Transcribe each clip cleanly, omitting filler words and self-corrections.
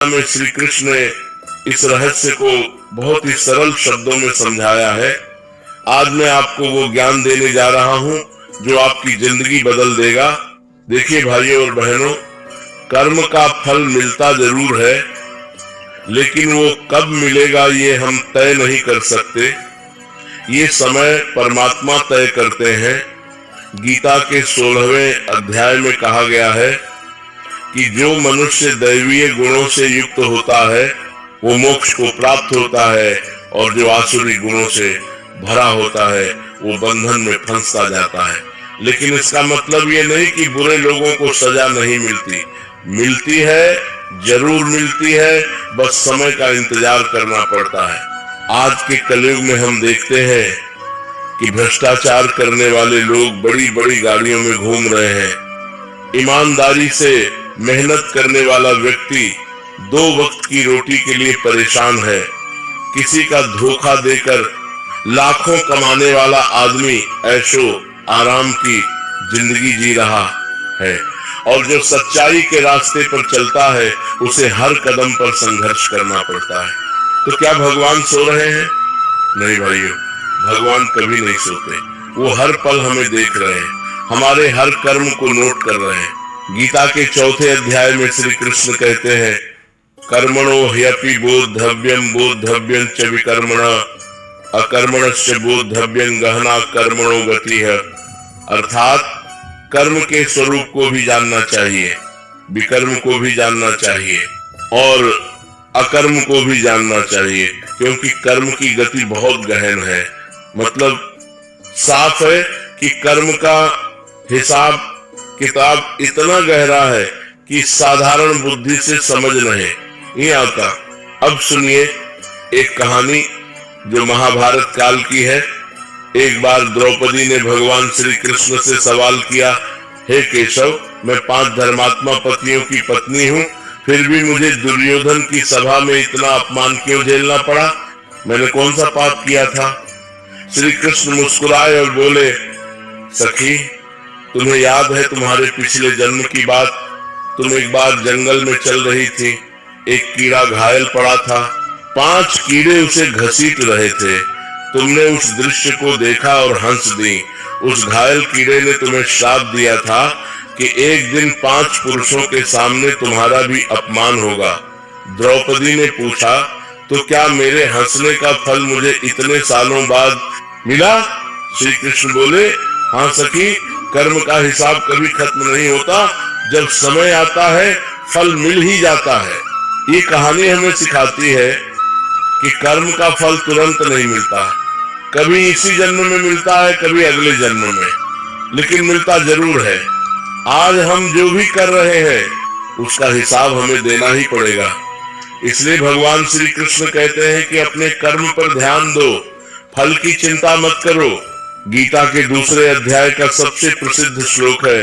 में श्री कृष्ण ने इस रहस्य को बहुत ही सरल शब्दों में समझाया है। आज मैं आपको वो ज्ञान देने जा रहा हूँ जो आपकी जिंदगी बदल देगा। देखिए भाइयों और बहनों, कर्म का फल मिलता जरूर है, लेकिन वो कब मिलेगा ये हम तय नहीं कर सकते। ये समय परमात्मा तय करते हैं। गीता के 16वें अध्याय में कहा गया है कि जो मनुष्य दैवीय गुणों से युक्त होता है वो मोक्ष को प्राप्त होता है, और जो आसुरी गुणों से भरा होता है वो बंधन में फंसता जाता है। लेकिन इसका मतलब ये नहीं कि बुरे लोगों को सजा नहीं मिलती, मिलती है, जरूर मिलती है, बस समय का इंतजार करना पड़ता है। आज के कलयुग में हम देखते हैं कि भ्रष्टाचार करने वाले लोग बड़ी बड़ी गाड़ियों में घूम रहे हैं। ईमानदारी से मेहनत करने वाला व्यक्ति 2 वक्त की रोटी के लिए परेशान है। किसी का धोखा देकर लाखों कमाने वाला आदमी ऐशो आराम की जिंदगी जी रहा है, और जो सच्चाई के रास्ते पर चलता है उसे हर कदम पर संघर्ष करना पड़ता है। तो क्या भगवान सो रहे हैं? नहीं भाइयों, भगवान कभी नहीं सोते। वो हर पल हमें देख रहे हैं, हमारे हर कर्म को नोट कर रहे हैं। गीता के 4थे अध्याय में श्री कृष्ण कहते हैं, कर्मणो ह्यपि बोद्धव्यम च विकर्मणा अकर्मणस्य बोद्धव्यम गहना कर्मणो गति है। अर्थात कर्म के स्वरूप को भी जानना चाहिए, विकर्म को भी जानना चाहिए और अकर्म को भी जानना चाहिए, क्योंकि कर्म की गति बहुत गहन है। मतलब साफ है कि कर्म का हिसाब किताब इतना गहरा है कि साधारण बुद्धि से समझ नहीं आता। अब सुनिए एक कहानी जो महाभारत काल की है। एक बार द्रौपदी ने भगवान श्री कृष्ण से सवाल किया, हे केशव, मैं 5 धर्मात्मा पतियों की पत्नी हूँ, फिर भी मुझे दुर्योधन की सभा में इतना अपमान क्यों झेलना पड़ा? मैंने कौन सा पाप किया था? श्री कृष्ण मुस्कुराए और बोले, सखी, तुम्हें याद है तुम्हारे पिछले जन्म की बात? तुम एक बार जंगल में चल रही थी, एक कीड़ा घायल पड़ा था, 5 कीड़े उसे घसीट रहे थे। तुमने उस दृश्य को देखा और हंस दी। उस घायल कीड़े ने तुम्हें श्राप दिया था कि एक दिन 5 पुरुषों के सामने तुम्हारा भी अपमान होगा। द्रौपदी ने पूछा, तो क्या मेरे हंसने का फल मुझे इतने सालों बाद मिला? श्री कृष्ण बोले, हाँ सखी, कर्म का हिसाब कभी खत्म नहीं होता, जब समय आता है फल मिल ही जाता है। ये कहानी हमें सिखाती है कि कर्म का फल तुरंत नहीं मिलता, कभी इसी जन्म में मिलता है, कभी अगले जन्म में, लेकिन मिलता जरूर है। आज हम जो भी कर रहे हैं उसका हिसाब हमें देना ही पड़ेगा। इसलिए भगवान श्री कृष्ण कहते हैं कि अपने कर्म पर ध्यान दो, फल की चिंता मत करो। गीता के 2 अध्याय का सबसे प्रसिद्ध श्लोक है,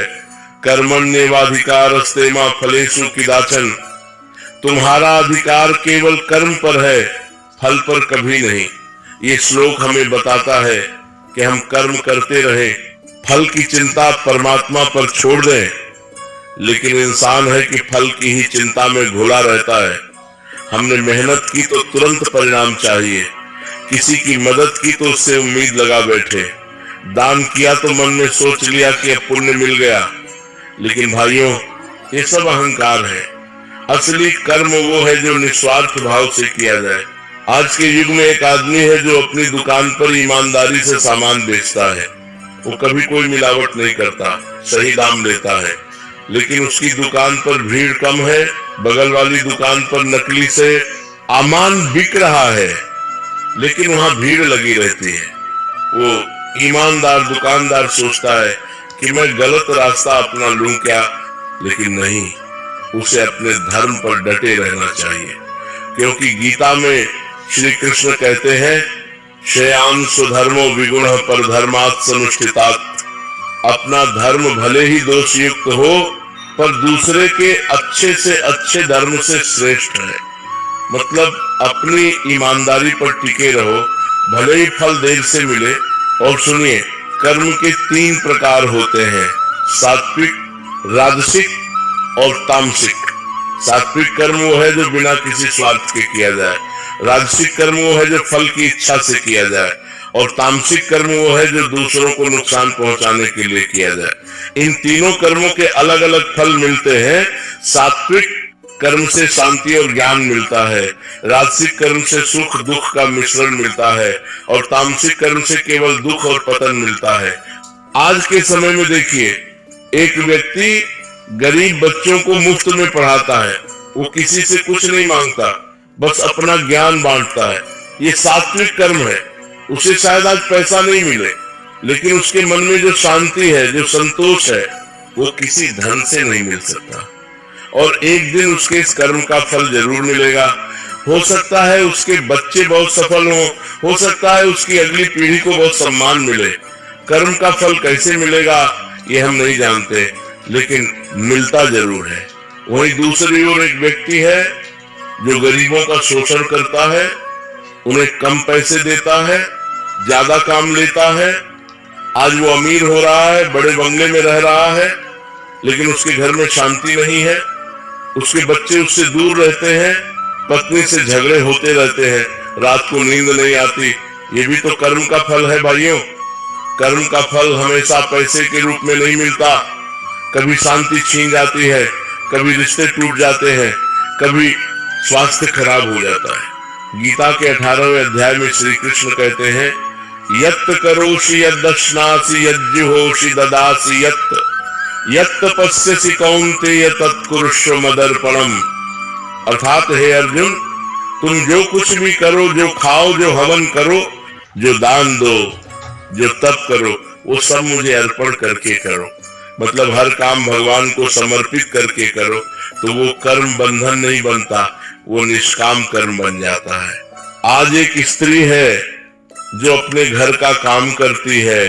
कर्मण्येवाधिकारस्ते मा फलेषु कदाचन। तुम्हारा अधिकार केवल कर्म पर है, फल पर कभी नहीं। ये श्लोक हमें बताता है कि हम कर्म करते रहें, फल की चिंता परमात्मा पर छोड़ दें। लेकिन इंसान है कि फल की ही चिंता में घुला रहता है। हमने मेहनत की तो तुरंत परिणाम चाहिए, किसी की मदद की तो उससे उम्मीद लगा बैठे, दान किया तो मन में सोच लिया कि अब पुण्य मिल गया। लेकिन भाइयों, ये सब अहंकार है। असली कर्म वो है जो निस्वार्थ भाव से किया जाए। आज के युग में एक आदमी है जो अपनी दुकान पर ईमानदारी से सामान बेचता है। वो कभी कोई मिलावट नहीं करता, सही दाम लेता है, लेकिन उसकी दुकान पर भीड़ कम है। बगल वाली दुकान पर नकली से सामान बिक रहा है, लेकिन वहां भीड़ लगी रहती है। वो ईमानदार दुकानदार सोचता है कि मैं गलत रास्ता अपना लूं क्या, लेकिन नहीं, उसे अपने धर्म पर डटे रहना चाहिए। क्योंकि गीता में श्री कृष्ण कहते हैं, श्रेयान सुधर्मो विगुण पर धर्मात् सनुष्ठितात्। अपना धर्म भले ही दोषयुक्त हो, पर दूसरे के अच्छे से अच्छे धर्म से श्रेष्ठ है। मतलब अपनी ईमानदारी पर टिके रहो, भले ही फल देर से मिले। और सुनिए, कर्म के 3 प्रकार होते हैं, सात्विक, राजसिक और तामसिक। सात्विक कर्म वो है जो बिना किसी स्वार्थ के किया जाए, राजसिक कर्म वो है जो फल की इच्छा से किया जाए, और तामसिक कर्म वो है जो दूसरों को नुकसान पहुंचाने के लिए किया जाए। इन तीनों कर्मों के अलग अलग फल मिलते हैं। सात्विक कर्म से शांति और ज्ञान मिलता है, राजसिक कर्म से सुख दुख का मिश्रण मिलता है, और तामसिक कर्म से केवल दुख और पतन मिलता है। आज के समय में देखिए, एक व्यक्ति गरीब बच्चों को मुफ्त में पढ़ाता है, वो किसी से कुछ नहीं मांगता, बस अपना ज्ञान बांटता है। ये सात्विक कर्म है। उसे शायद आज पैसा नहीं मिले, लेकिन उसके मन में जो शांति है, जो संतोष है, वो किसी धन से नहीं मिल सकता। और एक दिन उसके इस कर्म का फल जरूर मिलेगा। हो सकता है उसके बच्चे बहुत सफल हो सकता है उसकी अगली पीढ़ी को बहुत सम्मान मिले। कर्म का फल कैसे मिलेगा ये हम नहीं जानते, लेकिन मिलता जरूर है। वहीं दूसरी ओर एक व्यक्ति है जो गरीबों का शोषण करता है, उन्हें कम पैसे देता है, ज्यादा काम लेता है। आज वो अमीर हो रहा है, बड़े बंगले में रह रहा है, लेकिन उसके घर में शांति नहीं है, उसके बच्चे उससे दूर रहते हैं, पत्नी से झगड़े होते रहते हैं, रात को नींद नहीं आती। ये भी तो कर्म का फल है भाइयों। कर्म का फल हमेशा पैसे के रूप में नहीं मिलता। कभी शांति छीन जाती है, कभी रिश्ते टूट जाते हैं, कभी स्वास्थ्य खराब हो जाता है। गीता के 18वें अध्याय में श्री कृष्ण कहते हैं, यत् करोषि यद्दश्नासि यज्जुहोषि ददासि यत् तपस्यसि कौन्तेय तत्कुरुष्व मदर्पणम। अर्थात हे अर्जुन, तुम जो कुछ भी करो, जो खाओ, जो हवन करो, जो दान दो, जो तप करो, वो सब मुझे अर्पण करके करो। मतलब हर काम भगवान को समर्पित करके करो, तो वो कर्म बंधन नहीं बनता, वो निष्काम कर्म बन जाता है। आज एक स्त्री है जो अपने घर का काम करती है,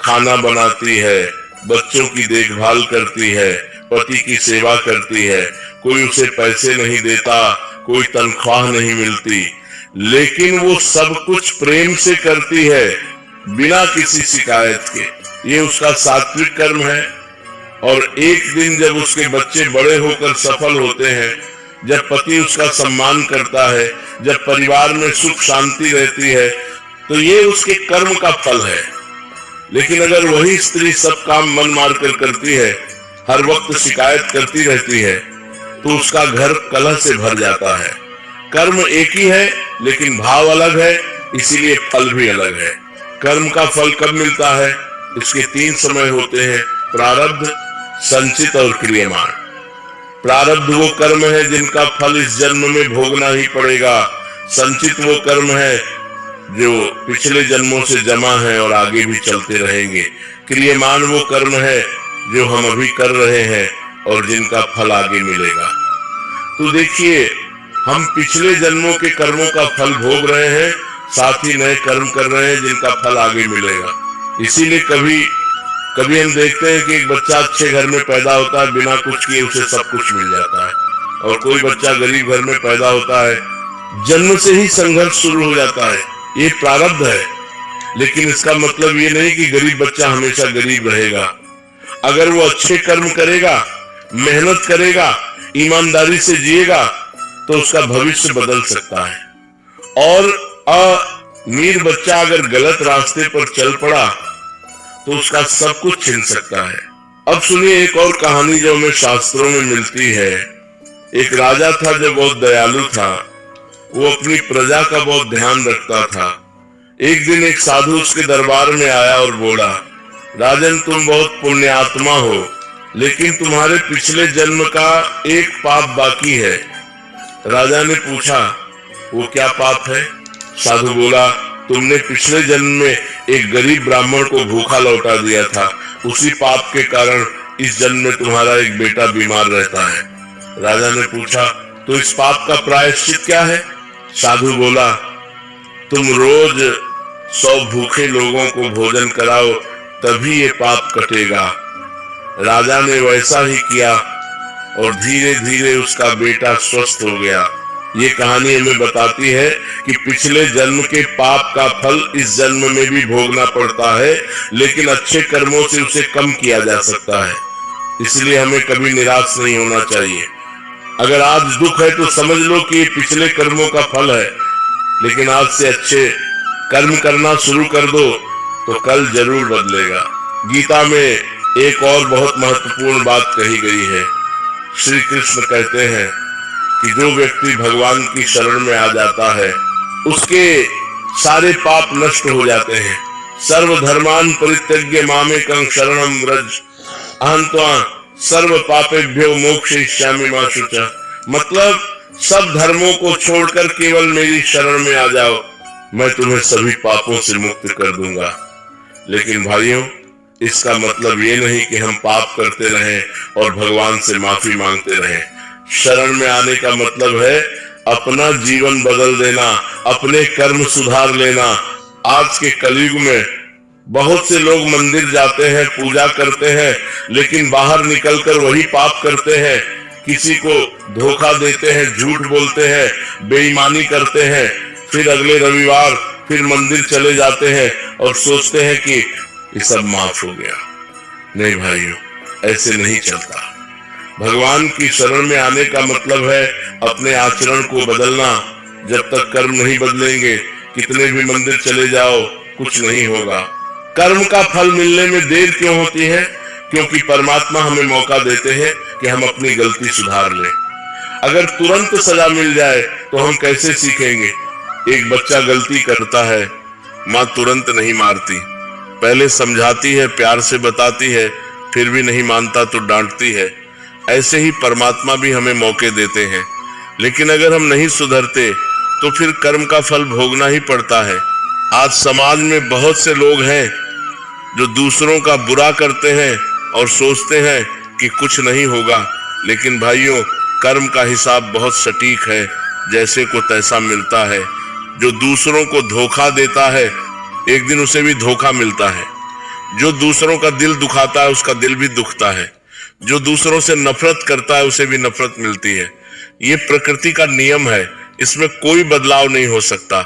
खाना बनाती है, बच्चों की देखभाल करती है, पति की सेवा करती है, कोई उसे पैसे नहीं देता, कोई तनख्वाह नहीं मिलती, लेकिन वो सब कुछ प्रेम से करती है, बिना किसी शिकायत के। ये उसका सात्विक कर्म है। और एक दिन जब उसके बच्चे बड़े होकर सफल होते हैं, जब पति उसका सम्मान करता है, जब परिवार में सुख शांति रहती है, तो ये उसके कर्म का फल है। लेकिन अगर वही स्त्री सब काम मन मार कर करती है, हर वक्त शिकायत करती रहती है, तो उसका घर कलह से भर जाता है। कर्म एक ही है, लेकिन भाव अलग है, इसीलिए फल भी अलग है। कर्म का फल कब मिलता है? इसके 3 समय होते हैं, प्रारब्ध, संचित और क्रियमाण। प्रारब्ध वो कर्म है जिनका फल इस जन्म में भोगना ही पड़ेगा। संचित वो कर्म है जो पिछले जन्मों से जमा है और आगे भी चलते रहेंगे। क्रियमाण वो कर्म है जो हम अभी कर रहे हैं और जिनका फल आगे मिलेगा। तो देखिए, हम पिछले जन्मों के कर्मों का फल भोग रहे हैं, साथ ही नए कर्म कर रहे हैं जिनका फल आगे मिलेगा। इसीलिए कभी कभी हम देखते हैं कि एक बच्चा अच्छे घर में पैदा होता है, बिना कुछ किए उसे सब कुछ मिल जाता है, और कोई बच्चा गरीब घर में पैदा होता है, जन्म से ही संघर्ष शुरू हो जाता है। ये प्रारब्ध है, लेकिन इसका मतलब ये नहीं कि गरीब बच्चा हमेशा गरीब रहेगा। अगर वो अच्छे कर्म करेगा, मेहनत करेगा, ईमानदारी से जिएगा, तो उसका भविष्य बदल सकता है। और अमीर बच्चा अगर गलत रास्ते पर चल पड़ा तो उसका सब कुछ छिन सकता है। अब सुनिए एक और कहानी जो हमें शास्त्रों में मिलती है। एक राजा था जो बहुत दयालु था, वो अपनी प्रजा का बहुत ध्यान रखता था। एक दिन एक साधु उसके दरबार में आया और बोला, राजन तुम बहुत पुण्यात्मा हो, लेकिन तुम्हारे पिछले जन्म का एक पाप बाकी है। राजा ने पूछा, वो क्या पाप है? साधु बोला, तुमने पिछले जन्म में एक गरीब ब्राह्मण को भूखा लौटा दिया था, उसी पाप के कारण इस जन्म में तुम्हारा एक बेटा बीमार रहता है। राजा ने पूछा, तो इस पाप का प्रायश्चित क्या है? साधु बोला, तुम रोज 100 भूखे लोगों को भोजन कराओ, तभी ये पाप कटेगा। राजा ने वैसा ही किया और धीरे धीरे उसका बेटा स्वस्थ हो गया। ये कहानी हमें बताती है कि पिछले जन्म के पाप का फल इस जन्म में भी भोगना पड़ता है, लेकिन अच्छे कर्मों से उसे कम किया जा सकता है। इसलिए हमें कभी निराश नहीं होना चाहिए। अगर आज दुख है तो समझ लो कि ये पिछले कर्मों का फल है, लेकिन आज से अच्छे कर्म करना शुरू कर दो तो कल जरूर बदलेगा। गीता में एक और बहुत महत्वपूर्ण बात कही गई है। श्री कृष्ण कहते हैं कि जो व्यक्ति भगवान की शरण में आ जाता है उसके सारे पाप नष्ट हो जाते हैं। सर्वधर्मान परित्यज्य मामेकं शरणं व्रज अहं त्वा सर्व पापेभ्यो मोक्षयिष्यामि मा शुचः। मतलब सब धर्मों को छोड़कर केवल मेरी शरण में आ जाओ, मैं तुम्हें सभी पापों से मुक्त कर दूंगा। लेकिन भाइयों, इसका मतलब ये नहीं कि हम पाप करते रहें और भगवान से माफी मांगते रहें। शरण में आने का मतलब है अपना जीवन बदल देना, अपने कर्म सुधार लेना। आज के कलयुग में बहुत से लोग मंदिर जाते हैं, पूजा करते हैं, लेकिन बाहर निकलकर वही पाप करते हैं। किसी को धोखा देते हैं, झूठ बोलते हैं, बेईमानी करते हैं, फिर अगले रविवार फिर मंदिर चले जाते हैं और सोचते हैं कि ये सब माफ हो गया। नहीं भाइयों, ऐसे नहीं चलता। भगवान की शरण में आने का मतलब है अपने आचरण को बदलना। जब तक कर्म नहीं बदलेंगे, कितने भी मंदिर चले जाओ, कुछ नहीं होगा। कर्म का फल मिलने में देर क्यों होती है? क्योंकि परमात्मा हमें मौका देते हैं कि हम अपनी गलती सुधार लें। अगर तुरंत सजा मिल जाए तो हम कैसे सीखेंगे? एक बच्चा गलती करता है, माँ तुरंत नहीं मारती, पहले समझाती है, प्यार से बताती है, फिर भी नहीं मानता तो डांटती है। ऐसे ही परमात्मा भी हमें मौके देते हैं, लेकिन अगर हम नहीं सुधरते तो फिर कर्म का फल भोगना ही पड़ता है। आज समाज में बहुत से लोग हैं जो दूसरों का बुरा करते हैं और सोचते हैं कि कुछ नहीं होगा, लेकिन भाइयों, कर्म का हिसाब बहुत सटीक है, जैसे को तैसा मिलता है। जो दूसरों को धोखा देता है, एक दिन उसे भी धोखा मिलता है। जो दूसरों का दिल दुखाता है, उसका दिल भी दुखता है। जो दूसरों से नफरत करता है, उसे भी नफरत मिलती है। ये प्रकृति का नियम है, इसमें कोई बदलाव नहीं हो सकता।